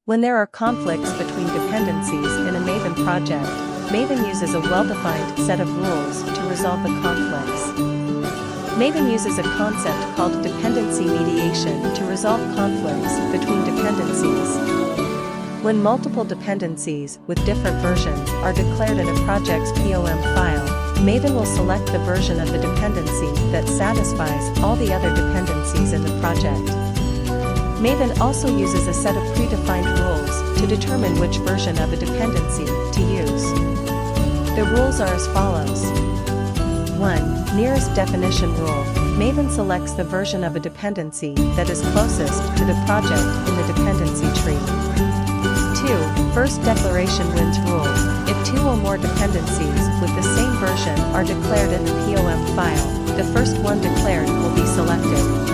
When there are conflicts between dependencies in a Maven project, Maven uses a well-defined set of rules to resolve the conflicts. Maven uses a concept called dependency mediation to resolve conflicts between dependencies. When multiple dependencies with different versions are declared in a project's POM file, Maven will select the version of the dependency that satisfies all the other dependencies in the project. Maven also uses a set of predefined rules to determine which version of a dependency to use. The rules are as follows. 1. Nearest definition rule. Maven selects the version of a dependency that is closest to the project in the dependency tree. 2. First declaration wins rule. If two or more dependencies with the same version are declared in the POM file, the first one declared will be selected.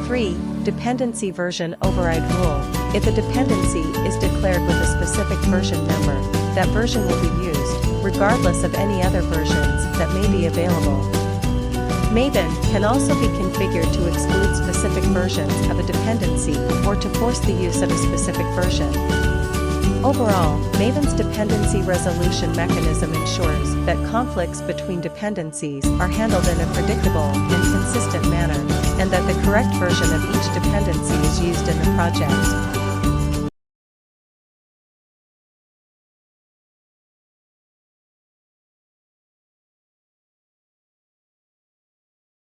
3. Dependency version override rule. If a dependency is declared with a specific version number, that version will be used, regardless of any other versions that may be available. Maven can also be configured to exclude specific versions of a dependency or to force the use of a specific version. Overall, Maven's dependency resolution mechanism ensures that conflicts between dependencies are handled in a predictable and consistent manner, and that the correct version of each dependency is used in the project.